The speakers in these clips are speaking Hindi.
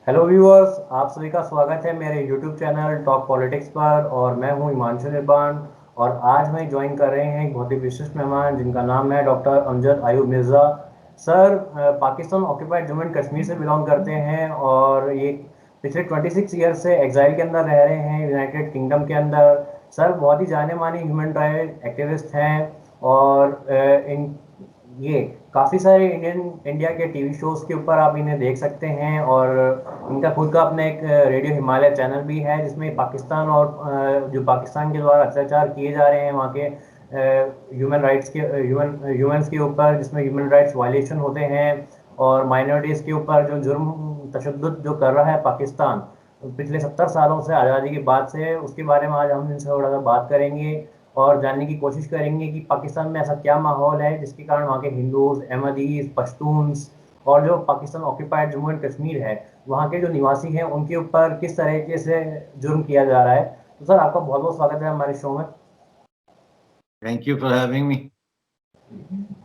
हेलो व्यूअर्स, आप सभी का स्वागत है मेरे यूट्यूब चैनल टॉक पॉलिटिक्स पर। और मैं हूं हिमांशु निर्बाण। और आज मैं ज्वाइन कर रहे हैं एक बहुत ही विशिष्ट मेहमान जिनका नाम है doctor Amjad Ayub Mirza. Sir Pakistan occupied Jammu and Kashmir से बिलोंग करते हैं और ये पिछले 26 ईयर से एग्जाइल के अंदर रह रहे हैं यूनाइटेड किंगडम के अंदर। सर बहुत ही जाने माने ह्यूमन राइट एक्टिविस्ट हैं। और इन ये काफ़ी सारे इंडिया के टीवी शोज़ के ऊपर आप इन्हें देख सकते हैं। और इनका खुद का अपना एक रेडियो हिमालय चैनल भी है जिसमें पाकिस्तान और जो पाकिस्तान के द्वारा अत्याचार किए जा रहे हैं वहाँ के ह्यूमन राइट्स के ह्यूमंस के ऊपर, जिसमें ह्यूमन राइट्स वायलेशन होते हैं और माइनॉरिटीज़ के ऊपर जो जुर्म तशद्दुद जो कर रहा है पाकिस्तान पिछले 70 सालों से आज़ादी के बाद से, उसके बारे में आज हम इनसे थोड़ा सा बात करेंगे और जानने की कोशिश करेंगे कि पाकिस्तान में ऐसा क्या माहौल है जिसके कारण वहाँ के हिंदूज, अहमदीज, पश्तून्स और जो पाकिस्तान ऑक्यूपाइड जम्मू एंड कश्मीर है वहाँ के जो निवासी हैं उनके ऊपर किस तरीके से जुर्म किया जा रहा है। तो सर आपका बहुत बहुत स्वागत है हमारे शो में। Thank you for having me.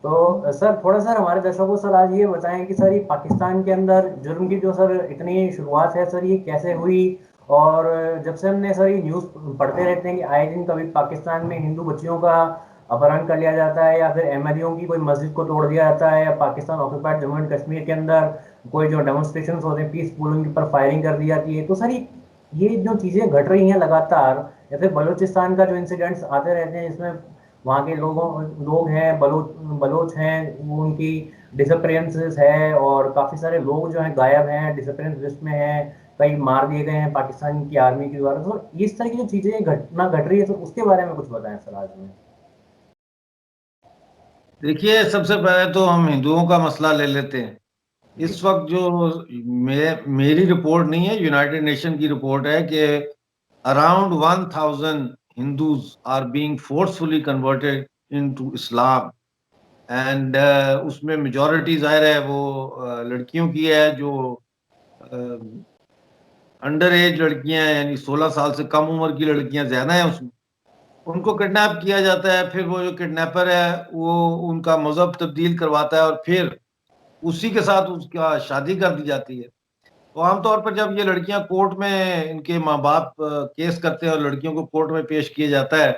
तो सर थोड़ा सर हमारे दर्शकों को सर आज ये बताएं कि सर ये पाकिस्तान के अंदर जुर्म की जो सर इतनी शुरुआत है सर ये कैसे हुई। और जब से हमने सर ये न्यूज़ पढ़ते रहते हैं कि आए दिन कभी पाकिस्तान में हिंदू बच्चियों का अपहरण कर लिया जाता है या फिर अहमदियों की कोई मस्जिद को तोड़ दिया जाता है या पाकिस्तान ऑक्यूपाइड जम्मू एंड कश्मीर के अंदर कोई जो डेमोन्स्ट्रेशन होते हैं पीसफुल उनके ऊपर फायरिंग कर दी जाती है। तो सर ये जो चीज़ें घट रही हैं लगातार, या फिर बलूचिस्तान का जो इंसिडेंट्स आते रहते हैं जिसमें वहाँ के लोग हैं बलोच हैं, वो उनकी डिसअपेरेंसेस है और काफ़ी सारे लोग जो हैं गायब हैं, डिसअपेरेंस लिस्ट में हैं, कई मार दिए गए हैं पाकिस्तान की आर्मी के द्वारा। तो इस तरह की जो चीज़ें घटना घट रही है तो उसके बारे में कुछ बताएं सर आज में। देखिए, सबसे पहले तो हम हिंदुओं का मसला ले लेते हैं। जी। इस वक्त जो मेरी रिपोर्ट नहीं है, यूनाइटेड नेशन की रिपोर्ट है कि around 1000 Hindus are being forcefully converted into Islam. And उसमें मेजॉरिटी जाहिर है वो लड़कियों की है, जो अंडर एज लड़कियां हैं, यानी 16 साल से कम उम्र की लड़कियां ज्यादा हैं उसमें। उनको किडनैप किया जाता है, फिर वो जो किडनैपर है वो उनका मजहब तब्दील करवाता है और फिर उसी के साथ उसका शादी कर दी जाती है। तो आमतौर पर जब ये लड़कियां कोर्ट में, इनके माँ बाप केस करते हैं और लड़कियों को कोर्ट में पेश किया जाता है,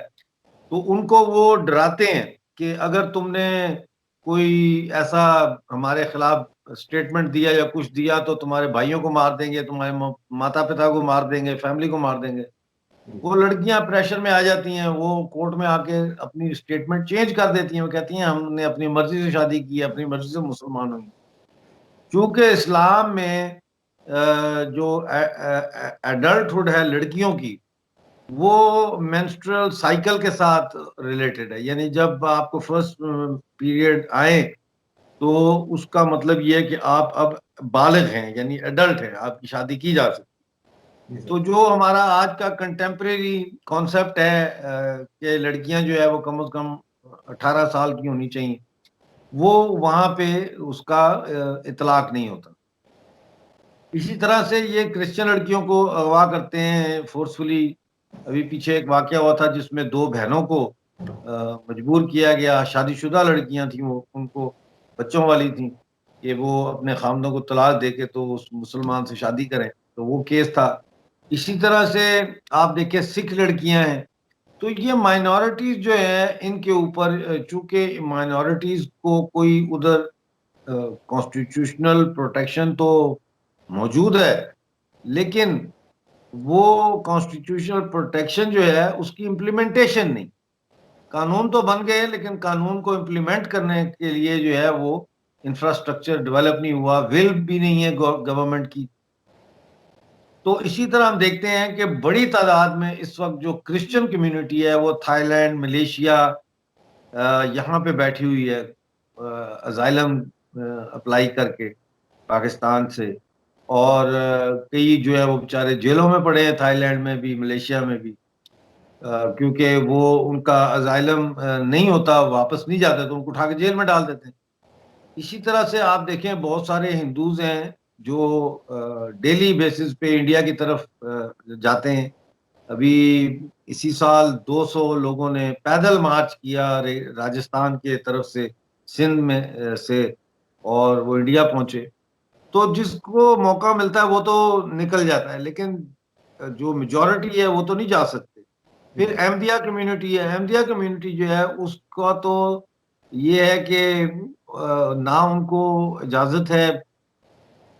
तो उनको वो डराते हैं कि अगर तुमने कोई ऐसा हमारे खिलाफ स्टेटमेंट दिया या कुछ दिया तो तुम्हारे भाइयों को मार देंगे, तुम्हारे माता पिता को मार देंगे, फैमिली को मार देंगे। वो लड़कियां प्रेशर में आ जाती हैं, वो कोर्ट में आके अपनी स्टेटमेंट चेंज कर देती हैं। वो कहती हैं हमने अपनी मर्जी से शादी की है, अपनी मर्जी से मुसलमान हुई। क्योंकि इस्लाम में जो एडल्टहुड है लड़कियों की, वो मेंस्ट्रुअल साइकिल के साथ रिलेटेड है। यानी जब आपको फर्स्ट पीरियड आए तो उसका मतलब ये है कि आप अब बालिग हैं, यानी एडल्ट हैं, आपकी शादी की जा सकती। जी तो सर। जो हमारा आज का कंटेम्प्रेरी कॉन्सेप्ट है कि लड़कियां जो है वो कम से कम 18 साल की होनी चाहिए, वो वहां पे उसका इतलाक नहीं होता। इसी तरह से ये क्रिश्चियन लड़कियों को अगवा करते हैं फोर्सफुली। अभी पीछे एक वाकया हुआ था जिसमें दो बहनों को मजबूर किया गया, शादीशुदा लड़कियां थी, वो उनको बच्चों वाली थी, कि वो अपने खामदों को तलाक दे के तो उस मुसलमान से शादी करें। तो वो केस था। इसी तरह से आप देखिए, सिख लड़कियां हैं। तो ये माइनॉरिटीज जो है इनके ऊपर, चूंकि माइनॉरिटीज को कोई उधर कॉन्स्टिट्यूशनल प्रोटेक्शन तो मौजूद है, लेकिन वो कॉन्स्टिट्यूशनल प्रोटेक्शन जो है उसकी इम्प्लीमेंटेशन नहीं। कानून तो बन गए लेकिन कानून को इम्प्लीमेंट करने के लिए जो है वो इंफ्रास्ट्रक्चर डेवलप नहीं हुआ, विल भी नहीं है गवर्नमेंट की। तो इसी तरह हम देखते हैं कि बड़ी तादाद में इस वक्त जो क्रिश्चियन कम्युनिटी है वो थाईलैंड, मलेशिया, यहाँ पे बैठी हुई है, अजाइलम अप्लाई करके पाकिस्तान से। और कई जो है वो बेचारे जेलों में पड़े हैं, थाईलैंड में भी, मलेशिया में भी, क्योंकि वो उनका अजाइलम नहीं होता, वापस नहीं जाते तो उनको उठा के जेल में डाल देते हैं। इसी तरह से आप देखें, बहुत सारे हिंदूज हैं जो डेली बेसिस पे इंडिया की तरफ जाते हैं। अभी इसी साल 200 लोगों ने पैदल मार्च किया राजस्थान के तरफ से, सिंध में से, और वो इंडिया पहुंचे। तो जिसको मौका मिलता है वो तो निकल जाता है, लेकिन जो मेजोरिटी है वो तो नहीं जा सकते। फिर अहमदिया कम्युनिटी है, अहमदिया कम्युनिटी जो है उसका तो ये है कि ना उनको इजाजत है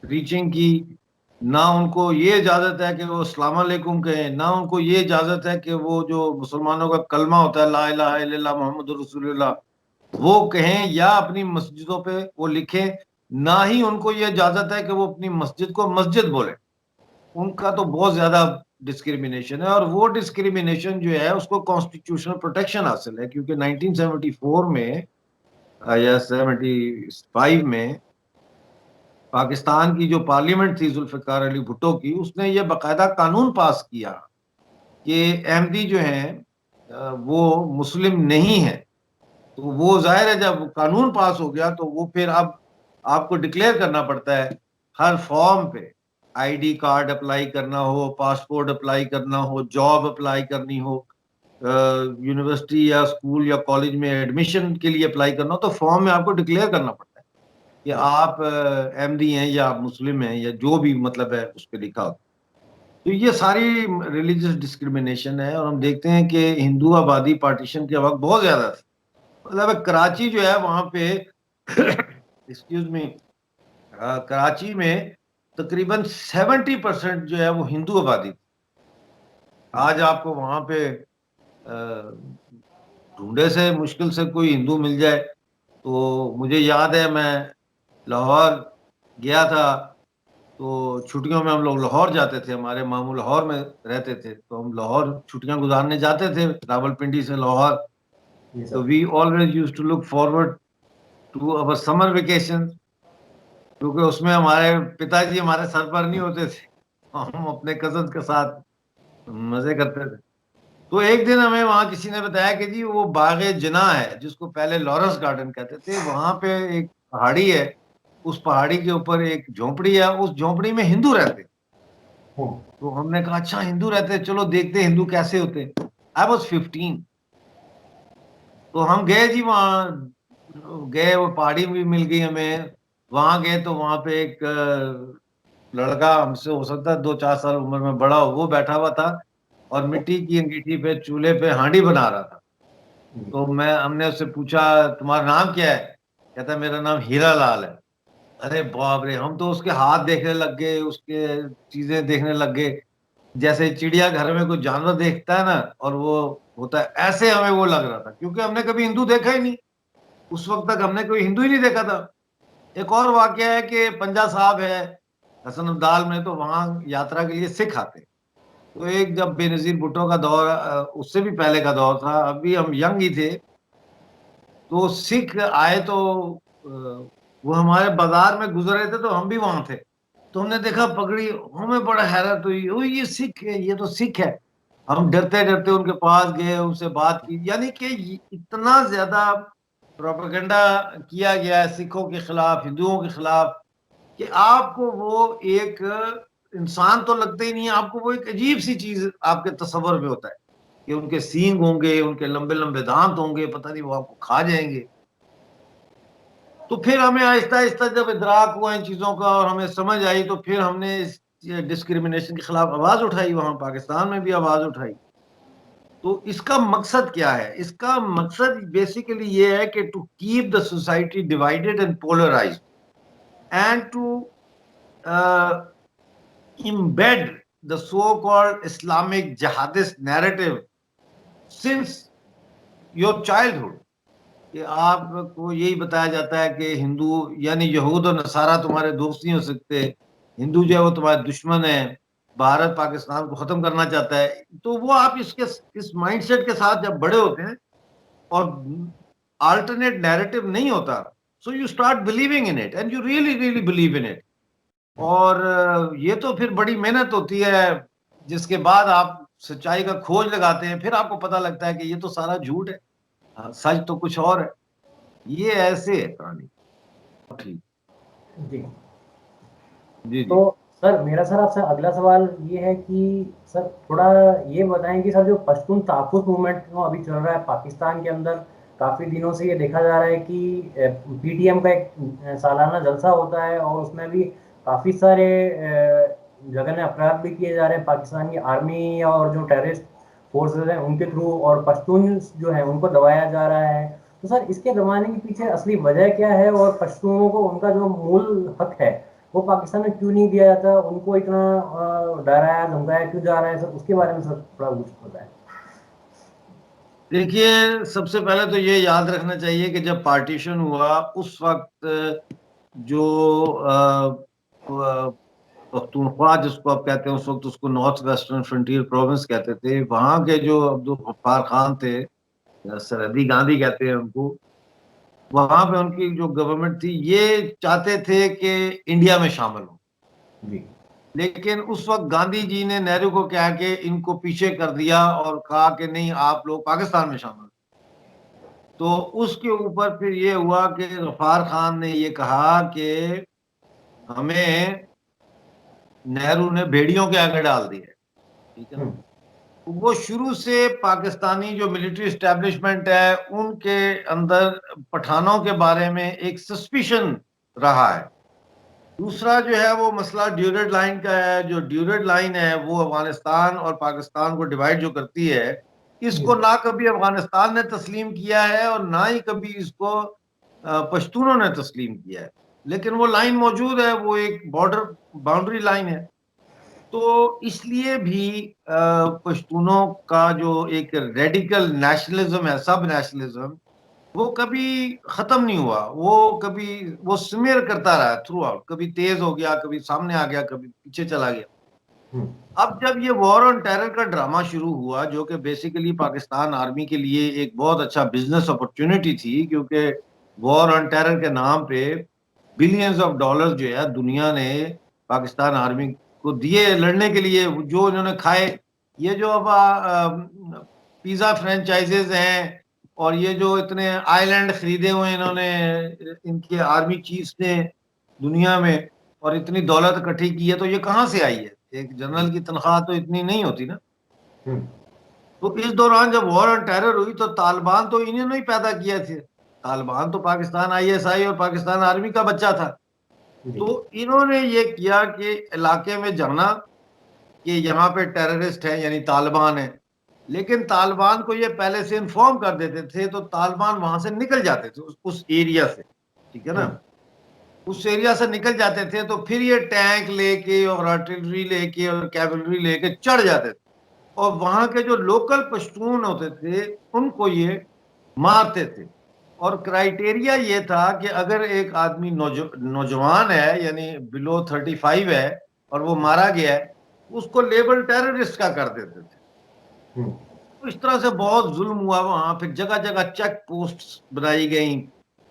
रीचिंग की, ना उनको ये इजाजत है कि वो अस्सलाम वालेकुम कहें, ना उनको ये इजाजत है कि वो जो मुसलमानों का कलमा होता है ला इलाहा इल्लल्लाह मुहम्मदुर रसूलुल्लाह वो कहें या अपनी मस्जिदों पे वो लिखें। ना ही उनको ये इजाजत है कि वो अपनी मस्जिद को मस्जिद बोले। उनका तो बहुत ज्यादा डिस्क्रिमिनेशन है, और वो डिस्क्रिमिनेशन जो है उसको कॉन्स्टिट्यूशनल प्रोटेक्शन हासिल है, क्योंकि 1974 में या 75 में पाकिस्तान की जो पार्लियामेंट थी जुल्फिकार अली भुट्टो की, उसने ये बाकायदा कानून पास किया कि अहमदी जो हैं वो मुस्लिम नहीं है। तो वो जाहिर है जब कानून पास हो गया तो वो फिर अब आपको डिक्लेयर करना पड़ता है हर फॉर्म पे, आईडी कार्ड अप्लाई करना हो, पासपोर्ट अप्लाई करना हो, जॉब अप्लाई करनी हो, यूनिवर्सिटी या स्कूल या कॉलेज में एडमिशन के लिए अप्लाई करना हो, तो फॉर्म में आपको डिक्लेयर करना पड़ता है कि आप अहमदी हैं या आप मुस्लिम हैं, या जो भी मतलब है उस पर लिखा हो। तो ये सारी रिलीजियस डिस्क्रिमिनेशन है, और हम देखते हैं कि हिंदू आबादी पार्टीशन के वक्त बहुत ज्यादा थी। मतलब कराची जो है वहां पे एक्सक्यूज मी, कराची में तकरीबन 70% जो है वो हिंदू आबादी थी। आज आपको वहां पे ढूंढे से मुश्किल से कोई हिंदू मिल जाए। तो मुझे याद है मैं लाहौर गया था, तो छुट्टियों में हम लोग लाहौर जाते थे, हमारे मामू लाहौर में रहते थे, तो हम लाहौर छुट्टियां गुजारने जाते थे रावलपिंडी से लाहौर। जी तो sir. We always use to look forward to our summer vacation, क्योंकि उसमें हमारे पिताजी हमारे सर पर नहीं होते थे, हम अपने कजन के साथ मजे करते थे। तो एक दिन हमें वहां किसी ने बताया कि जी वो बागे जिना है, जिसको पहले लॉरेंस गार्डन कहते थे, वहां पे एक पहाड़ी है, उस पहाड़ी के ऊपर एक झोंपड़ी है, उस झोंपड़ी में हिंदू रहते। हम्म। तो हमने कहा अच्छा हिंदू रहते हैं, चलो देखते हैं हिंदू कैसे होते। I was 15। तो हम गए जी वहाँ, गए, वो पहाड़ी भी मिल गई हमें। वहां गए तो वहां पे एक लड़का, हमसे हो सकता है 2-4 साल उम्र में बड़ा हो, वो बैठा हुआ था और मिट्टी की अंगीठी पे चूल्हे पे हांडी बना रहा था। जी। तो हमने उससे पूछा तुम्हारा नाम क्या है? कहता मेरा नाम हीरा लाल है। अरे बाप रे, हम तो उसके हाथ देखने लग गए, उसके चीजें देखने लग गए, जैसे चिड़िया घर में कोई जानवर देखता है ना, और वो होता है ऐसे, हमें वो लग रहा था, क्योंकि हमने कभी हिंदू देखा ही नहीं। उस वक्त तक हमने कोई हिंदू ही नहीं देखा था। एक और वाकया है कि पंजा साहब है हसन अब्दाल में, तो वहां यात्रा के लिए सिख आते हैं। तो एक जब बेनजीर भुट्टो का दौर, उससे भी पहले का दौर था, अभी हम यंग ही थे, तो सिख आए तो वो हमारे बाजार में गुजर रहे थे, तो हम भी वहां थे। तो हमने देखा पगड़ी, हमें बड़ा हैरत हुई, ओ ये सिख है, ये तो सिख है। हम डरते डरते उनके पास गए, उनसे बात की, यानी कि इतना ज्यादा प्रोपेगेंडा किया गया है सिखों के खिलाफ, हिंदुओं के खिलाफ, कि आपको वो एक इंसान तो लगते ही नहीं है, आपको वो एक अजीब सी चीज आपके तस्वर में होता है कि उनके सींग होंगे, उनके लंबे लंबे दांत होंगे, पता नहीं वो आपको खा जाएंगे। तो फिर हमें आहिस्ता आहिस्ता जब इदराक हुआ इन चीजों का और हमें समझ आई, तो फिर हमने इस डिस्क्रिमिनेशन के खिलाफ आवाज उठाई, वहां पाकिस्तान में भी आवाज उठाई। तो इसका मकसद क्या है? इसका मकसद बेसिकली ये है कि to keep the society divided and polarised, and to embed the so-called Islamic jihadist narrative since your childhood। कि आपको यही बताया जाता है कि हिंदू यानी यहूद और नसारा तुम्हारे दोस्त नहीं हो सकते, हिंदू जो है वो तुम्हारे दुश्मन है, भारत पाकिस्तान को खत्म करना चाहता है। तो वो आप इसके इस माइंडसेट के साथ जब बड़े होते हैं और अल्टरनेट नैरेटिव नहीं होता, so you start believing in it and you really really believe in it. और ये तो फिर बड़ी मेहनत होती है, जिसके बाद आप सच्चाई का खोज लगाते हैं, फिर आपको पता लगता है कि ये तो सारा झूठ है, सच तो कुछ और है। ये ऐसे है कहानी। ठीक। जी। जी तो जी। सर मेरा सर आपसे अगला सवाल ये है कि सर थोड़ा ये बताएं कि सर जो पश्तून तहफ़्फ़ुज़ मूवमेंट जो अभी चल रहा है पाकिस्तान के अंदर, काफ़ी दिनों से ये देखा जा रहा है कि पीटीएम का एक सालाना जलसा होता है और उसमें भी काफ़ी सारे जघन्य अपराध भी किए जा रहे हैं पाकिस्तान की आर्मी और जो टेररिस्ट फोर्सेस हैं उनके थ्रू, और पश्तून जो है उनको दबाया जा रहा है। तो सर, इसके दबाने के पीछे असली वजह क्या है, और पश्तूनों को उनका जो मूल हक है वो पाकिस्तान में क्यों नहीं दिया जाता, उनको इतना डराया धमकाया क्यों जा रहा है सर, उसके बारे में सर थोड़ा कुछ बताएं। देखिए, सबसे पहले तो ये याद रखना चाहिए कि जब पार्टीशन हुआ उस वक्त जो पख्तूनख्वा जिसको आप कहते हैं, उस वक्त उसको नॉर्थ वेस्टर्न फ्रंटियर प्रोविंस कहते थे, वहां के जो अब्दुल गफ्फार खान थे, या सरहदी गांधी कहते हैं उनको, वहां पे उनकी जो गवर्नमेंट थी ये चाहते थे कि इंडिया में शामिल हो। जी। लेकिन उस वक्त गांधी जी ने नेहरू को क्या कि इनको पीछे कर दिया और कहा कि नहीं, आप लोग पाकिस्तान में शामिल। तो उसके ऊपर फिर ये हुआ कि गफ्फार खान ने ये कहा कि हमें नेहरू ने भेड़ियों के आगे डाल दिया। ठीक है ना। हम्म। तो वो शुरू से पाकिस्तानी जो मिलिट्री एस्टेब्लिशमेंट है उनके अंदर पठानों के बारे में एक सस्पिशन रहा है। दूसरा जो है वो मसला ड्यूरेड लाइन का है। जो ड्यूरेड लाइन है वो अफगानिस्तान और पाकिस्तान को डिवाइड जो करती है, जी इसको ना कभी अफगानिस्तान ने तस्लीम किया है और ना ही कभी इसको पश्तूनों ने तस्लीम किया है। लेकिन वो लाइन मौजूद है, वो एक बॉर्डर बाउंड्री लाइन है। तो इसलिए भी पश्तूनों का जो एक रेडिकल नेशनलिज्म है, सब नेशनलिज्म, वो कभी खत्म नहीं हुआ। वो कभी वो स्मेर करता रहा थ्रू आउट, कभी तेज हो गया, कभी सामने आ गया, कभी पीछे चला गया। हम्म। अब जब ये वॉर ऑन टेरर का ड्रामा शुरू हुआ, जो कि बेसिकली पाकिस्तान आर्मी के लिए एक बहुत अच्छा बिजनेस अपॉर्चुनिटी थी, क्योंकि वॉर ऑन टेरर के नाम पे बिलियंस ऑफ डॉलर्स जो है दुनिया ने पाकिस्तान आर्मी को दिए लड़ने के लिए, जो इन्होंने खाए। ये जो अब पिज्जा फ्रेंचाइजेज हैं और ये जो इतने आइलैंड खरीदे हुए हैं इन्होंने, इनके आर्मी चीफ्स ने दुनिया में, और इतनी दौलत इकट्ठी की है, तो ये कहाँ से आई है? एक जनरल की तनख्वाह तो इतनी नहीं होती ना। हम्म। तो इस दौरान जब वॉर ऑन टेरर हुई तो तालिबान तो इन्होंने ही पैदा किया थे। तालिबान तो पाकिस्तान आईएसआई और पाकिस्तान आर्मी का बच्चा था। जी। तो इन्होंने ये किया कि इलाके में जाना कि यहाँ पे टेररिस्ट है, यानी तालिबान है। लेकिन तालिबान को ये पहले से इन्फॉर्म कर देते थे, तो तालिबान वहां से निकल जाते थे उस एरिया से। ठीक है ना। हम्म। उस एरिया से निकल जाते थे तो फिर ये टैंक लेके और आर्टिलरी लेके और कैवलरी लेके चढ़ जाते थे, और वहां के जो लोकल पश्तून होते थे उनको ये मारते थे। और क्राइटेरिया ये था कि अगर एक आदमी नौजवान है, यानी बिलो 35 है, और वो मारा गया है, उसको लेबल टेररिस्ट का कर देते थे। हम्म। तो इस तरह से बहुत जुल्म हुआ वहां। फिर जगह जगह चेक पोस्ट बनाई गई।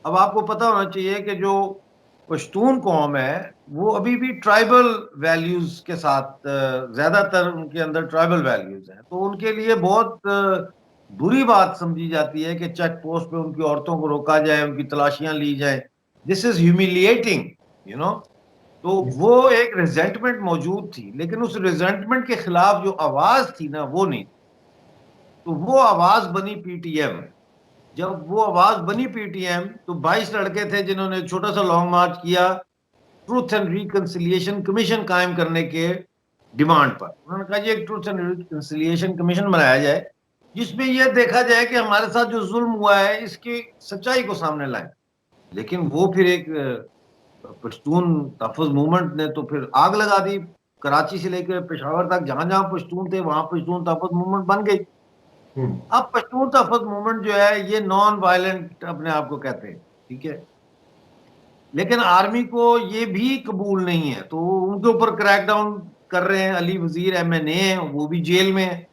अब आपको पता होना चाहिए कि जो पश्तून कौम है वो अभी भी ट्राइबल वैल्यूज के साथ, ज्यादातर उनके अंदर ट्राइबल वैल्यूज हैं। तो उनके लिए बहुत बुरी बात समझी जाती है कि चेक पोस्ट पे उनकी औरतों को रोका जाए, उनकी तलाशियां ली जाए। This is humiliating, you know. तो इस- वो एक रिजेंटमेंट मौजूद थी, लेकिन उस रिजेंटमेंट के खिलाफ जो आवाज थी ना, वो नहीं। तो वो आवाज बनी पीटीएम। जब वो आवाज बनी पीटीएम तो 22 लड़के थे जिन्होंने एक छोटा सा लॉन्ग मार्च किया ट्रूथ एंड रिकंसिलिएशन कमीशन कायम करने के डिमांड पर। उन्होंने कहा जी एक ट्रूथ एंड रिकंसिलिएशन कमीशन बनाया जाए, जिसमें यह देखा जाए कि हमारे साथ जो जुल्म हुआ है इसकी सच्चाई को सामने लाए। लेकिन वो फिर एक पश्तून तहफ़्फ़ुज़ मूवमेंट ने तो फिर आग लगा दी। कराची से लेकर पेशावर तक जहां जहां पश्तून थे वहां पश्तून तहफ़्फ़ुज़ मूवमेंट बन गई। हम्म। अब पश्तून तहफ़्फ़ुज़ मूवमेंट जो है ये नॉन वायलेंट अपने आप को कहते हैं। ठीक है। लेकिन आर्मी को ये भी कबूल नहीं है, तो उनके ऊपर क्रैकडाउन कर रहे हैं। अली वजीर एमएनए है, वो भी जेल में है।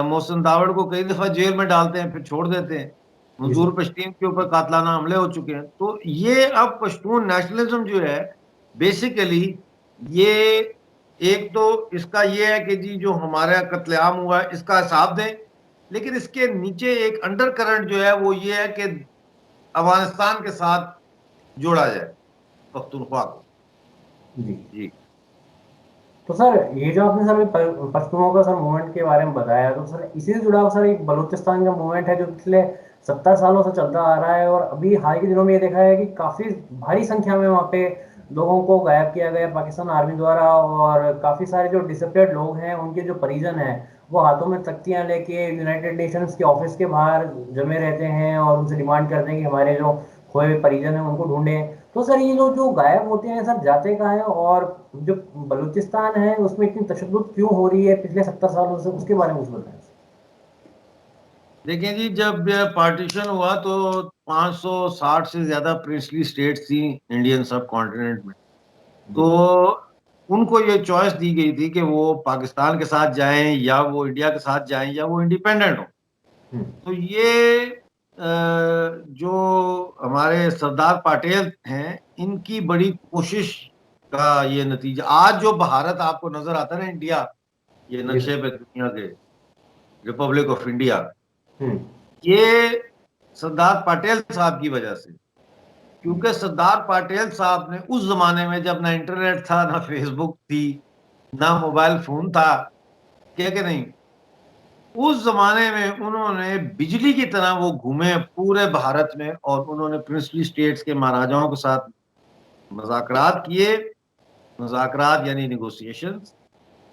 मोहसिन दावड़ को कई दफा जेल में डालते हैं फिर छोड़ देते हैं। जी सर। मंजूर पश्तीन के ऊपर कातलाना हमले हो चुके हैं। तो ये अब पश्तून नेशनलिज्म जो है बेसिकली, ये एक तो इसका ये है कि जी जो हमारा कत्लेआम हुआ है इसका हिसाब दें, लेकिन इसके नीचे एक अंडर करंट जो है वो ये है कि अफगानिस्तान के साथ जोड़ा जाए पख्तूनख्वा को। जी। जी। तो सर, ये जो आपने सर पश्तूनों का सर मूवमेंट के बारे में बताया, तो सर इसी से जुड़ा हुआ सर एक बलूचिस्तान का मूवमेंट है जो पिछले 70 सालों से चलता आ रहा है, और अभी हाल के दिनों में ये देखा है कि काफी भारी संख्या में वहाँ पे लोगों को गायब किया गया पाकिस्तान आर्मी द्वारा, और काफ़ी सारे जो डिसअपियर्ड लोग हैं उनके जो परिजन हैं वो हाथों में तख्तियां लेके यूनाइटेड नेशंस के ऑफिस के बाहर जमे रहते हैं और उनसे डिमांड करते हैं कि हमारे जो खोए हुए परिजन हैं उनको ढूंढें। तो सर ये लोग जो गायब होते हैं सर जाते कहाँ हैं, और जो बलूचिस्तान है उसमें इतनी तशद्दुद क्यों हो रही है पिछले 70 सालों से, उसके बारे में कुछ बताएं। देखिए जी, जब पार्टीशन हुआ तो 560 से ज्यादा प्रिंसली स्टेट्स थी इंडियन सब कॉन्टिनेंट में। जी। तो उनको ये चॉइस दी गई थी कि वो पाकिस्तान के साथ जाएं या वो इंडिया के साथ जाएं या वो इंडिपेंडेंट हो। हम्म। तो ये जो हमारे सरदार पटेल हैं, इनकी बड़ी कोशिश का ये नतीजा आज जो भारत आपको नजर आता है ना, इंडिया, ये जी सर। नक्शे पे दुनिया के, रिपब्लिक ऑफ इंडिया, हम्म। ये सरदार पटेल साहब की वजह से। क्योंकि सरदार पटेल साहब ने उस जमाने में, जब ना इंटरनेट था, ना फेसबुक थी, ना मोबाइल फोन था, क्या कि नहीं, उस जमाने में उन्होंने बिजली की तरह वो घूमे पूरे भारत में और उन्होंने प्रिंसली स्टेट्स के महाराजाओं के साथ मुज़ाकरात किए। मुज़ाकरात यानी निगोशिएशंस।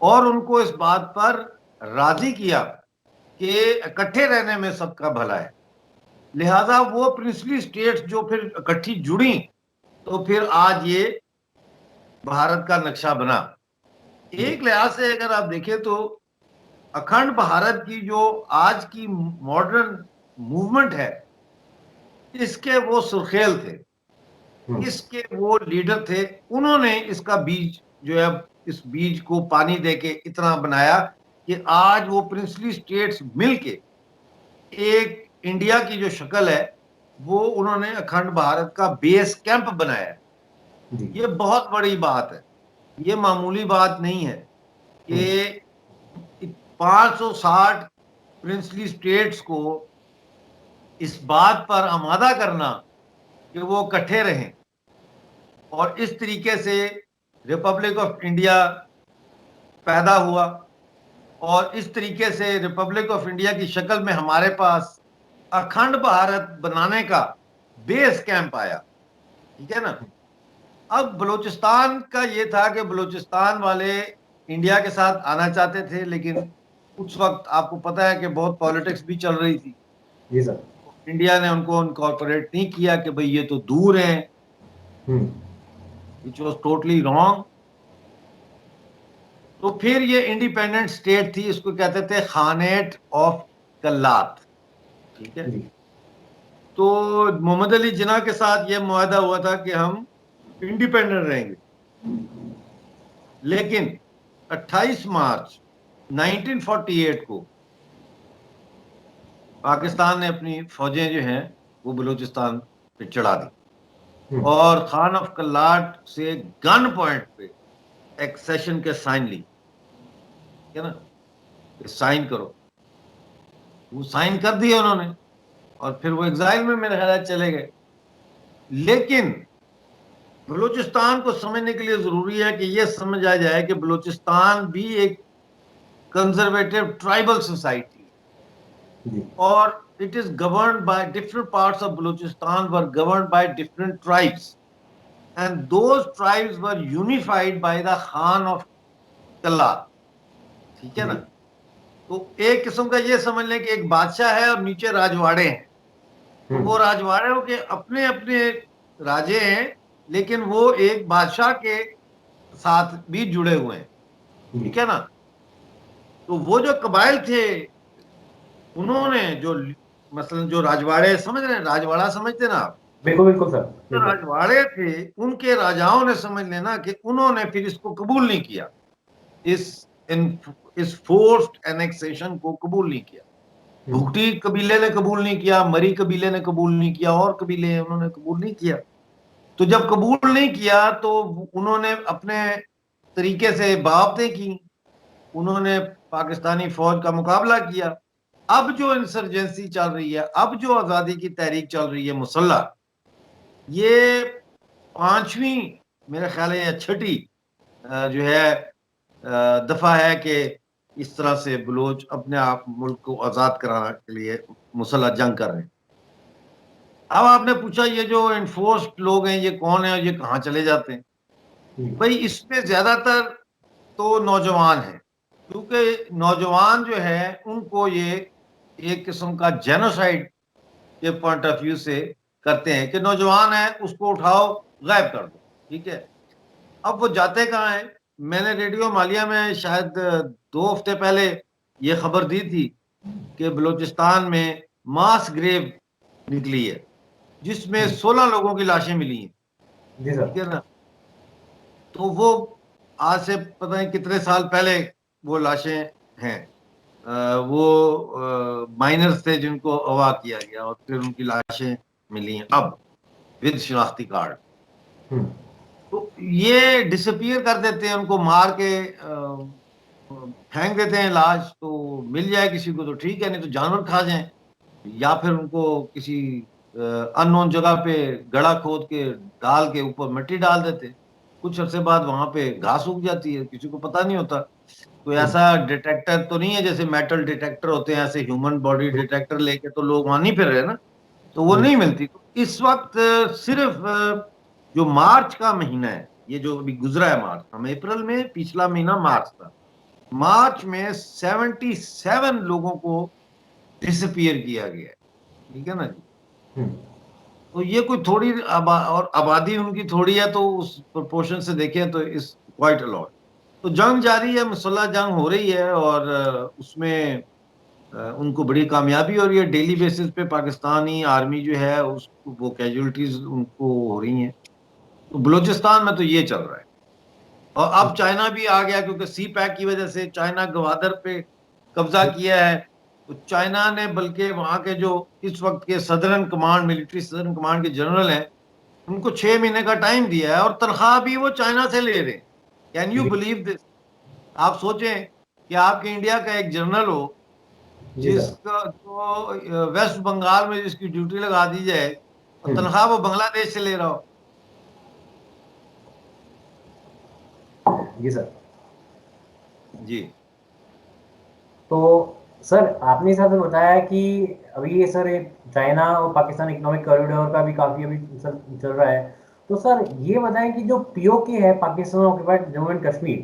और उनको इस बात पर राजी किया कि इकट्ठे रहने में सबका भला है। लिहाजा वो प्रिंसली स्टेट्स जो फिर इकट्ठी जुड़ी, तो फिर आज ये भारत का नक्शा बना। जी। एक लिहाज से अगर आप देखें तो अखंड भारत की जो आज की मॉडर्न मूवमेंट है, इसके वो सुर्खेल थे, हम्म। इसके वो लीडर थे। उन्होंने इसका बीज जो है, इस बीज को पानी देके इतना बनाया कि आज वो प्रिंसली स्टेट्स मिलके एक इंडिया की जो शक्ल है, वो उन्होंने अखंड भारत का बेस कैंप बनाया। जी। ये बहुत बड़ी बात है, ये मामूली बात नहीं है हम्म। कि 560 प्रिंसली स्टेट्स को इस बात पर आमादा करना कि वो इकट्ठे रहें और इस तरीके से रिपब्लिक ऑफ इंडिया पैदा हुआ। और इस तरीके से रिपब्लिक ऑफ इंडिया की शक्ल में हमारे पास अखंड भारत बनाने का बेस कैंप आया। ठीक है ना। अब बलूचिस्तान का ये था कि बलूचिस्तान वाले इंडिया के साथ आना चाहते थे, लेकिन उस वक्त आपको पता है कि बहुत पॉलिटिक्स भी चल रही थी। जी सर। इंडिया ने उनको इनकॉर्पोरेट नहीं किया कि भाई ये तो दूर हैं, hmm. Which was totally wrong. तो फिर ये इंडिपेंडेंट स्टेट थी, इसको कहते थे खानेट ऑफ कल्लात। ठीक है। जी। तो मोहम्मद अली जिन्ना के साथ ये मुआहदा हुआ था कि हम इंडिपेंडेंट रहेंगे। लेकिन 28 मार्च 1948 को पाकिस्तान ने अपनी फौजें जो हैं वो बलूचिस्तान पे चढ़ा दी हम्म। और खान ऑफ कल्लाट से गन पॉइंट पे एक सेशन के साइन ली। ठीक है ना, कि साइन करो। वो साइन कर दिए उन्होंने और फिर वो एग्जाइल में मेरे ख्याल चले गए। लेकिन बलूचिस्तान को समझने के लिए जरूरी है कि यह समझ आ जाए कि बलूचिस्तान भी एक कंजर्वेटिव ट्राइबल सोसाइटी है जी। और it is governed by different parts of Balochistan were governed by different tribes, and those tribes were unified by the Khan of Kalla। ठीक है ना। जी। तो एक किस्म का ये समझ लें कि एक बादशाह है और नीचे राजवाड़े हैं। तो हम्म। वो राजवाड़ों के अपने अपने राजे हैं, लेकिन वो एक बादशाह के साथ भी जुड़े हुए हैं। जी। ठीक है ना। तो वो जो कबाइल थे, उन्होंने जो, मसलन जो राजवाड़े, समझ रहे हैं, राजवाड़ा समझते ना आप, बिल्कुल बिल्कुल सर। जो बिल्कुल। राजवाड़े थे उनके राजाओं ने, समझ लेना, कि उन्होंने फिर इसको कबूल नहीं किया, इस इस फोर्स्ड एनेक्सेशन को कबूल नहीं किया। हम्म। भुगटी कबीले ने कबूल नहीं किया, मरी कबीले ने कबूल नहीं किया, और कबीले हैं उन्होंने कबूल नहीं किया। तो जब कबूल नहीं किया तो उन्होंने अपने तरीके से बगावतें की, उन्होंने पाकिस्तानी फौज का मुकाबला किया। अब जो इंसर्जेंसी चल रही है, अब जो आजादी की तहरीक चल रही है मुसल्लह, ये पांचवी, मेरे ख्याल है या छठी जो है दफा है कि इस तरह से बलोच अपने आप मुल्क को आजाद कराने के लिए मुसल्लह जंग कर रहे हैं। अब आपने पूछा ये जो इन्फोर्स्ड लोग हैं ये कौन है और ये कहाँ चले जाते हैं। जी। भाई इसमें ज्यादातर तो नौजवान हैं, क्योंकि नौजवान जो है उनको ये एक किस्म का जेनोसाइड के पॉइंट ऑफ व्यू से करते हैं कि नौजवान है उसको उठाओ, गायब कर दो, ठीक है। अब वो जाते कहाँ हैं? मैंने रेडियो मालिया में शायद 2 हफ्ते पहले ये खबर दी थी कि बलूचिस्तान में मास ग्रेव निकली है, जिसमें हम्म, 16 लोगों की लाशें मिली हैं, जी सर। ठीक है ना। तो वो आज से पता नहीं कितने साल पहले वो लाशें हैं। वो माइनर्स थे जिनको अगवा किया गया और फिर उनकी लाशें मिली हैं अब विद शिनाख्ती कार्ड। हम्म, तो ये डिसअपियर कर देते हैं, उनको मार के फेंक देते हैं लाश, तो मिल जाए किसी को तो ठीक है, नहीं तो जानवर खा जाएं, या फिर उनको किसी अननोन जगह पे गड़ा खोद के डाल के ऊपर मिट्टी डाल देते। कुछ अरसे बाद वहां पे घास उग जाती है, किसी को पता नहीं होता। कोई हम्म, ऐसा डिटेक्टर तो नहीं है जैसे मेटल डिटेक्टर होते हैं, ऐसे ह्यूमन बॉडी डिटेक्टर लेके तो लोग वहां नहीं फिर रहे ना, तो वो जी। नहीं मिलती। तो इस वक्त सिर्फ जो मार्च का महीना है, ये जो अभी गुजरा है मार्च, हम अप्रैल में, पिछला महीना मार्च था, मार्च में 77 लोगों को डिसअपियर किया गया है, ठीक है ना जी। हम्म, तो ये कोई थोड़ी और आबादी उनकी थोड़ी है, तो उस प्रोपोर्शन से देखें तो इस क्वाइट अलॉट। तो जंग जारी है, मुसल्लह जंग हो रही है, और उसमें उनको बड़ी कामयाबी हो रही है। डेली बेसिस पे पाकिस्तानी आर्मी जो है उस वो कैजुअलिटीज उनको हो रही हैं। तो बलूचिस्तान में तो ये चल रहा है। और अब चाइना भी आ गया, क्योंकि सी पैक की वजह से चाइना गवादर पे कब्जा किया है। तो चाइना ने बल्कि वहां के जो इस वक्त के southern command, military southern command के जनरल हैं, उनको 6 महीने का टाइम दिया है, और तनख्वाह भी वो चाइना से ले रहे हैं। कैन यू जी। Believe this? आप सोचें कि आपके इंडिया का एक जनरल हो, जी सर। जिसका जो वेस्ट बंगाल में जिसकी ड्यूटी लगा दी जाए, और हम्म, तनख्वाह वो बांग्लादेश से ले रहा हो। जी सर। जी। तो सर आपने सर बताया कि अभी ये सर ये चाइना और पाकिस्तान इकोनॉमिक कॉरिडोर का भी काफ़ी अभी सर चल रहा है। तो सर ये बताएं कि जो पीओके है, पाकिस्तान ऑक्यूपाइड जम्मू एंड कश्मीर,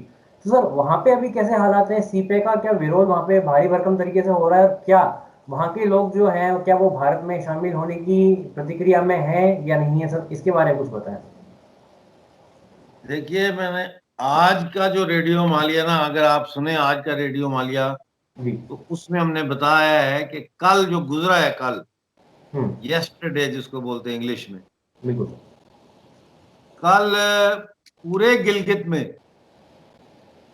तो सर वहाँ पे अभी कैसे हालात हैं? सीपे का क्या विरोध वहाँ पे भारी भरकम तरीके से हो रहा है? और क्या वहाँ के लोग जो हैं क्या वो भारत में शामिल होने की प्रतिक्रिया में है या नहीं है सर? इसके बारे में कुछ बताएं। देखिए, मैंने आज का जो रेडियो मालिया ना, अगर आप सुने आज का रेडियो मालिया, जी। तो उसमें हमने बताया है कि कल जो गुजरा है, कल हम्म। यस्टरडे जिसको बोलते हैं इंग्लिश में, बिल्कुल। कल पूरे गिलगित में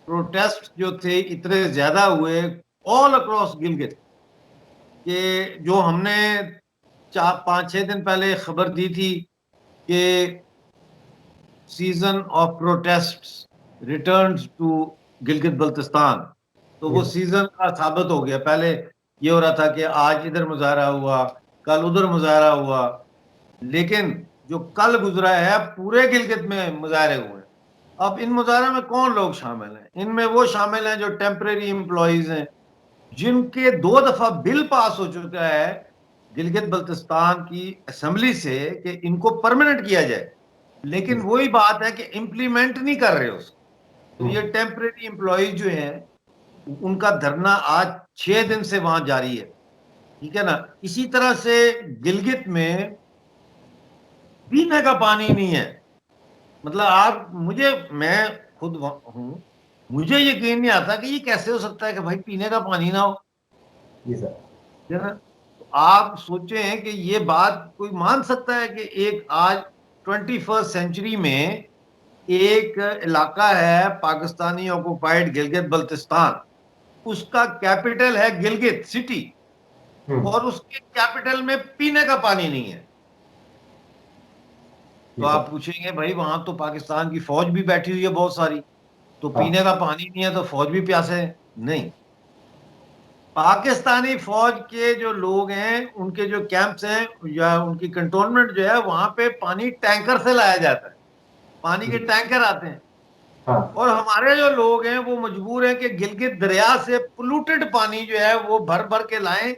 प्रोटेस्ट जो थे इतने ज्यादा हुए, ऑल अक्रॉस गिलगित, कि जो हमने 4 5 6 दिन पहले खबर दी थी कि season of protest returns to Gilgit Baltistan, तो जी वो सर। सीजन का साबित हो गया। पहले ये हो रहा था कि आज इधर मुजाहरा हुआ, कल उधर मुजाहरा हुआ, लेकिन जो कल गुजरा है पूरे गिलगित में मुजाहरे हुए हैं। अब इन मुजाहरे में कौन लोग शामिल हैं? इनमें वो शामिल हैं जो टेम्परेरी एम्प्लॉयज हैं, जिनके 2 दफा बिल पास हो चुका है गिलगित बल्तिस्तान की असेंबली से कि इनको परमानेंट किया जाए, जी लेकिन सर। वही बात है कि इम्प्लीमेंट नहीं कर रहे उसको। तो हम्म, ये टेम्परेरी एम्प्लॉयज जो हैं, उनका धरना आज 6 दिन से वहां जारी है, ठीक है ना। इसी तरह से गिलगित में पीने का पानी नहीं है। मतलब आप मुझे, मैं खुद हूं, मुझे यकीन नहीं आता कि ये कैसे हो सकता है कि भाई पीने का पानी ना हो, जी सर। है ना। तो आप सोचें कि ये बात कोई मान सकता है कि एक आज 21st सेंचुरी में एक इलाका है पाकिस्तानी ऑक्युपाइड गिलगित बल्तिस्तान, उसका कैपिटल है गिलगित सिटी, हम्म, और उसके कैपिटल में पीने का पानी नहीं है। तो जी आप सर। पूछेंगे भाई वहां तो पाकिस्तान की फौज भी बैठी हुई है बहुत सारी, तो हाँ। पीने का पानी नहीं है तो फौज भी प्यासे है? नहीं। पाकिस्तानी फौज के जो लोग हैं, उनके जो कैंप्स हैं या उनकी कंटोनमेंट जो है, वहां पे पानी टैंकर से लाया जाता है, पानी के जी। टैंकर आते हैं। हाँ। और हमारे जो लोग हैं वो मजबूर हैं कि गिलगित दरिया से पोल्यूटेड पानी जो है वो भर भर के लाएं,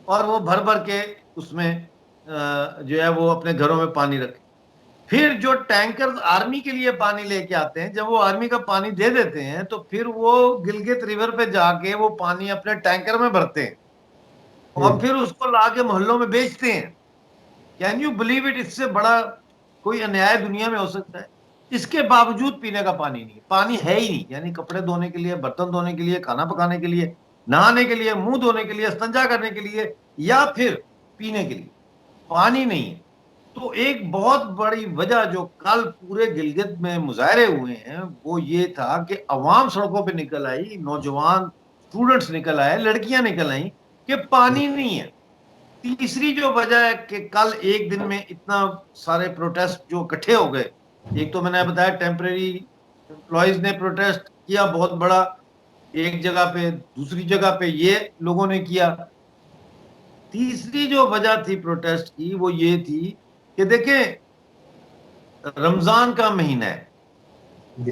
और वो भर भर के उसमें जो है वो अपने घरों में पानी रखें। फिर जो टैंकर्स आर्मी के लिए पानी लेके आते हैं, जब वो आर्मी का पानी दे देते हैं तो फिर वो गिलगित रिवर पे जाके वो पानी अपने टैंकर में भरते हैं और हम्म। फिर उसको लाके मोहल्लों में बेचते हैं। Can you believe it? इससे बड़ा कोई अन्याय दुनिया में हो सकता है? इसके बावजूद पीने का पानी नहीं, पानी है ही नहीं। यानी कपड़े धोने के लिए, बर्तन धोने के लिए, खाना पकाने के लिए, नहाने के लिए, मुंह धोने के लिए, इस्तिंजा करने के लिए, या फिर पीने के लिए पानी नहीं है। तो एक बहुत बड़ी वजह जो कल पूरे गिलगित में मुजाहरे हुए हैं वो ये था कि अवाम सड़कों पे निकल आई, नौजवान स्टूडेंट्स निकल आए, लड़कियां निकल आई कि पानी नहीं है। तीसरी जो वजह है कि कल एक दिन में इतना सारे प्रोटेस्ट जो इकट्ठे हो गए, एक तो मैंने बताया टेम्परेरी एम्प्लॉयज ने प्रोटेस्ट किया बहुत बड़ा एक जगह पे, दूसरी जगह पे ये लोगों ने किया। तीसरी जो वजह थी प्रोटेस्ट की वो ये थी कि देखें, रमजान का महीना है। जी।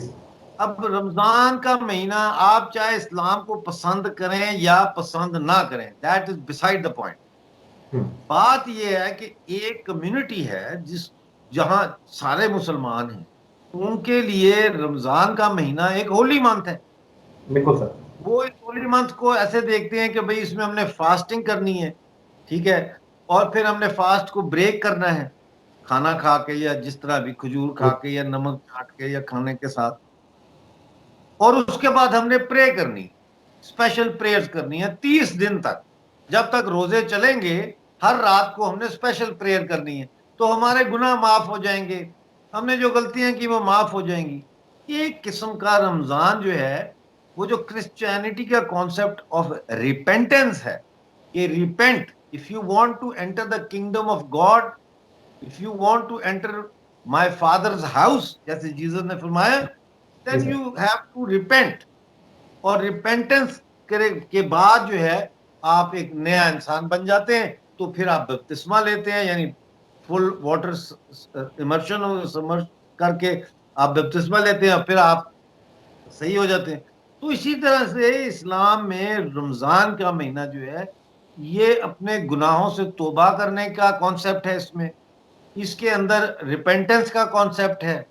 अब रमजान का महीना, आप चाहे इस्लाम को पसंद करें या पसंद ना करें, that is beside the point. Hmm. बात यह है कि एक कम्युनिटी है जिस जहां सारे मुसलमान हैं, उनके लिए रमजान का महीना एक होली मंथ है। बिल्कुल सर। वो इस होली मंथ को ऐसे देखते हैं कि भाई इसमें हमने फास्टिंग करनी है, ठीक है, और फिर हमने फास्ट को ब्रेक करना है, खाना खा के या जिस तरह भी, खजूर खा के या नमक चाट के या खाने के साथ। और उसके बाद हमने प्रे करनी, स्पेशल प्रेयर्स करनी है 30 दिन तक। जब तक रोजे चलेंगे हर रात को हमने स्पेशल प्रेयर करनी है, तो हमारे गुनाह माफ हो जाएंगे, हमने जो गलतियां की वो माफ हो जाएंगी। एक किस्म का रमजान जो है, वो जो क्रिश्चियनिटी का कॉन्सेप्ट ऑफ रिपेंटेंस है कि repent, if you want to enter the kingdom of God, if you want to enter my father's house, जैसे जीसस ने फरमाया, जी then sir. You have to repent. और रिपेंटेंस करे के बाद जो है आप एक नया इंसान बन जाते हैं। तो फिर आप बपतिस्मा लेते हैं, यानी फुल वाटर इमर्शन समर्श करके आप बपतिस्मा लेते हैं, फिर आप सही हो जाते हैं। तो इसी तरह से इस्लाम में रमजान का महीना जो है, ये अपने गुनाहों से तौबा करने का कॉन्सेप्ट है इसमें, इसके अंदर रिपेंटेंस का कॉन्सेप्ट है,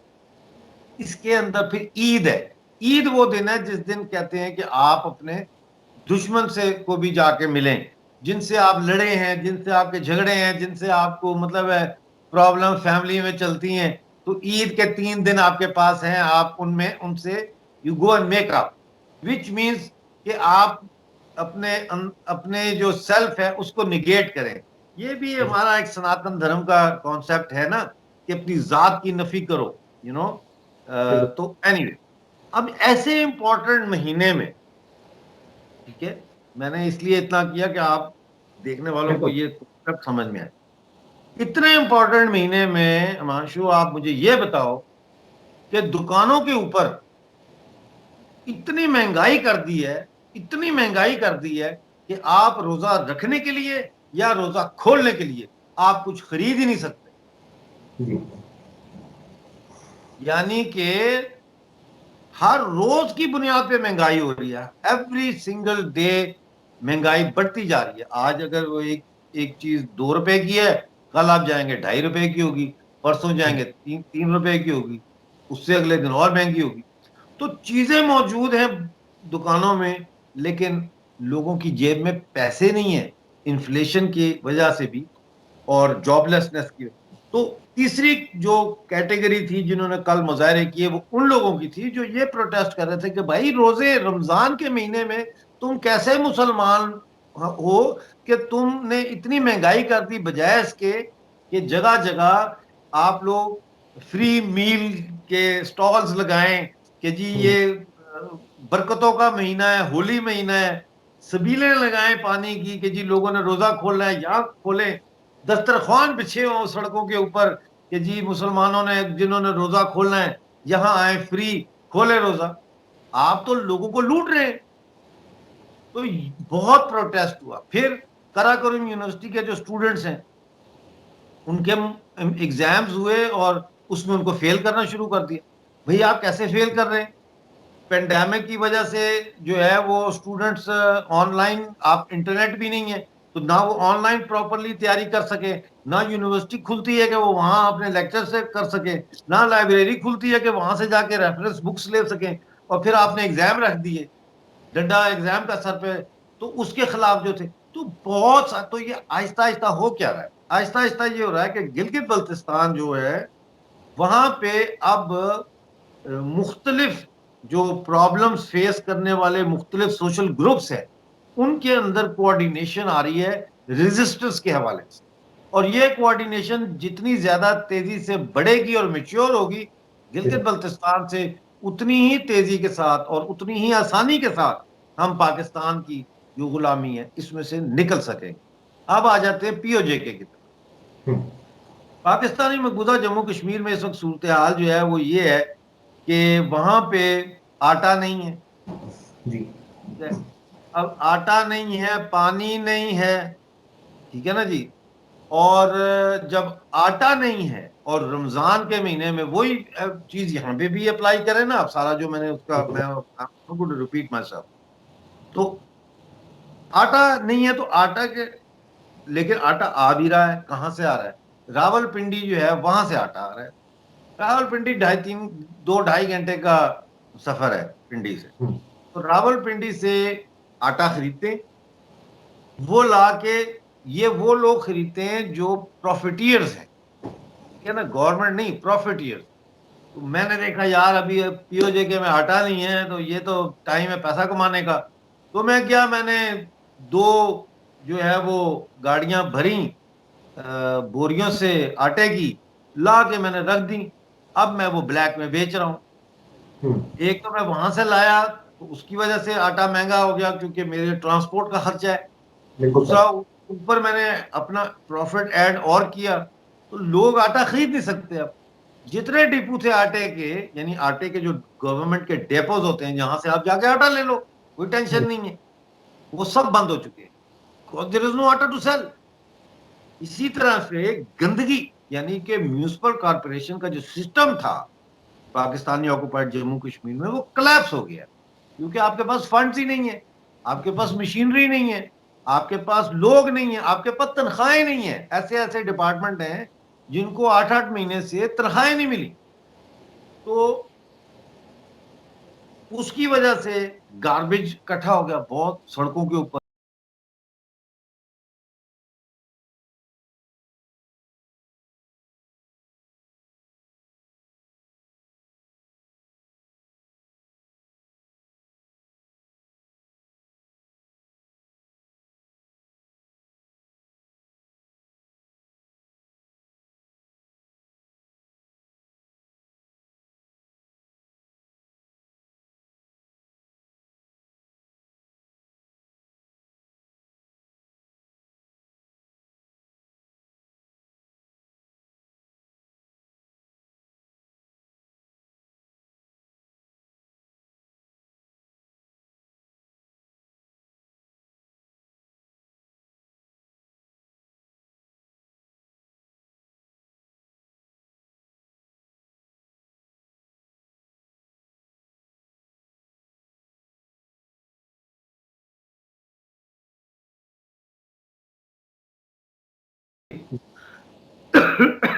इसके अंदर फिर ईद है। ईद वो दिन है जिस दिन कहते हैं कि आप अपने दुश्मन से को भी जाके मिलें, जिनसे आप लड़े हैं, जिनसे आपके झगड़े हैं, जिनसे आपको मतलब है प्रॉब्लम फैमिली में चलती हैं। तो ईद के 3 दिन आपके पास हैं, आप उनमें उनसे you go and make up, which means कि आप अपने जो सेल्फ है उसको निगेट करें। ये भी हमारा एक सनातन धर्म का कॉन्सेप्ट है ना, कि अपनी जात की नफी करो, यू नो। बिल्कुल। तो एनीवे, अब ऐसे इंपॉर्टेंट महीने में, ठीक है, मैंने इसलिए इतना किया कि आप देखने वालों को बिल्कुल। ये कॉन्सेप्ट समझ में आए। इतने इंपॉर्टेंट महीने में हिमांशु, आप मुझे ये बताओ कि दुकानों के ऊपर इतनी महंगाई कर दी है, इतनी महंगाई कर दी है कि आप रोजा रखने के लिए या रोजा खोलने के लिए आप कुछ खरीद ही नहीं सकते। जी। यानी कि हर रोज की बुनियाद पे महंगाई हो रही है, एवरी सिंगल डे महंगाई बढ़ती जा रही है। आज अगर वो एक चीज 2 रुपए की है, कल आप जाएंगे 2.5 रुपए की होगी, परसों जाएंगे 3 रुपए की होगी, उससे अगले दिन और महंगी होगी। तो चीजें मौजूद हैं दुकानों में, लेकिन लोगों की जेब में पैसे नहीं है, इन्फ्लेशन की वजह से भी और जॉबलेसनेस की। तो तीसरी जो कैटेगरी थी जिन्होंने कल मुजाहरे किए, वो उन लोगों की थी जो ये प्रोटेस्ट कर रहे थे कि भाई रोजे रमजान के महीने में तुम कैसे मुसलमान हो कि तुमने इतनी महंगाई कर दी, बजाय इसके कि जगह जगह आप लोग फ्री मील के स्टॉल्स लगाएं कि जी ये बरकतों का महीना है, होली महीना है, सबीलें लगाएं पानी की कि जी लोगों ने रोजा खोलना है, यहाँ खोलें, दस्तरखान बिछे हों सड़कों के ऊपर कि जी मुसलमानों ने जिन्होंने रोजा खोलना है यहां आए, फ्री खोले रोजा। आप तो लोगों को लूट रहे हैं। तो बहुत प्रोटेस्ट हुआ। फिर कराकोरम यूनिवर्सिटी के जो स्टूडेंट्स हैं उनके एग्जाम्स हुए और उसमें उनको फेल करना शुरू कर दिया। भैया आप कैसे फेल कर रहे हैं? पेंडेमिक की वजह से जो है वो स्टूडेंट्स ऑनलाइन, आप इंटरनेट भी नहीं है, तो ना वो ऑनलाइन प्रॉपरली तैयारी कर सके, ना यूनिवर्सिटी खुलती है कि वो वहां अपने लेक्चर से कर सके, ना लाइब्रेरी खुलती है कि वहां से जाके रेफरेंस बुक्स ले सके, और फिर आपने एग्जाम रख दिए, डंडा एग्जाम का सर पे, तो उसके खिलाफ जो थे, तो तो ये आहिस्ता आहिस्ता हो क्या रहा है, आहिस्ता आहिस्ता ये हो रहा है कि गिलगित बल्तिस्तान जो है वहां पे अब मुख्तलिफ जो प्रॉब्लम्स फेस करने वाले मुख्तलिफ सोशल ग्रुप्स हैं, उनके अंदर कोऑर्डिनेशन आ रही है रेजिस्टेंस के हवाले से। और ये कोऑर्डिनेशन जितनी ज्यादा तेजी से बढ़ेगी और मेच्योर होगी, गिलगित बल्तिस्तान से उतनी ही तेजी के साथ और उतनी ही आसानी के साथ हम पाकिस्तान की जो गुलामी है इसमें से निकल सकेंगे। अब आ जाते हैं पीओजे की तरफ। पाकिस्तानी मकबूजा जम्मू कश्मीर में इस वक्त सूरत हाल जो है वो ये है कि वहां पे आटा नहीं है जी। अब आटा नहीं है, पानी नहीं है, ठीक है ना जी। और जब आटा नहीं है और रमजान के महीने में वही चीज यहाँ पे भी अप्लाई करें ना, आप सारा जो मैंने उसका मैं रिपीट माई सेल्फ। तो आटा नहीं है तो आटा के, लेकिन आटा आ भी रहा है, कहां से आ रहा है? रावलपिंडी जो है वहां से आटा आ रहा है। रावलपिंडी 2-2.5 घंटे का सफर है पिंडी से। तो रावलपिंडी से आटा खरीदते हैं, वो ला के, ये वो लोग खरीदते हैं जो प्रॉफिटियर्स हैं, ठीक है ना, गवर्नमेंट नहीं, प्रॉफिटियर्स। तो मैंने देखा यार अभी पीओजे के में आटा नहीं है, तो ये तो टाइम है पैसा कमाने का। तो मैं क्या, मैंने 2 जो है वो गाड़ियां भरी बोरियों से आटे की, ला के मैंने रख दी। अब मैं वो ब्लैक में बेच रहा हूँ। एक तो मैं वहां से लाया तो उसकी वजह से आटा महंगा हो गया क्योंकि मेरे ट्रांसपोर्ट का खर्चा है। बिल्कुल दूसरा सर। ऊपर मैंने अपना प्रॉफिट ऐड और किया, तो लोग आटा खरीद नहीं सकते। अब जितने डिपो थे आटे के, यानी आटे के जो गवर्नमेंट के डेपोज होते हैं जहां से आप जाके आटा ले लो, कोई टेंशन नहीं है, वो सब बंद हो चुके हैं। देयर इज नो आटा टू सेल। इसी तरह से गंदगी, यानी कि म्यूनिसिपल कॉर्पोरेशन का जो सिस्टम था पाकिस्तानी ऑक्युपाइड जम्मू कश्मीर में, वो कोलैप्स हो गया क्योंकि आपके पास फंड्स ही नहीं है, आपके पास मशीनरी नहीं है, आपके पास लोग नहीं है, आपके पास तनख्वाहें नहीं है। ऐसे ऐसे डिपार्टमेंट हैं जिनको 8-8 महीने से तनख्वाहें नहीं मिली। तो उसकी वजह से गार्बेज इकट्ठा हो गया बहुत सड़कों के ऊपर।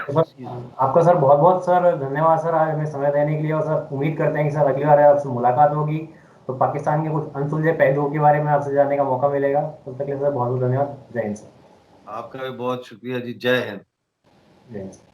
तो सर आपका सर बहुत बहुत सर धन्यवाद सर, आज हमें समय देने के लिए। और सर उम्मीद करते हैं कि सर अगली बार आपसे मुलाकात होगी तो पाकिस्तान के कुछ अनसुलझे पहलुओं के बारे में आपसे जानने का मौका मिलेगा। तब तक के लिए सर बहुत बहुत धन्यवाद। जय हिंद सर। आपका भी बहुत शुक्रिया जी, जय हिंद। जय हिंद सर।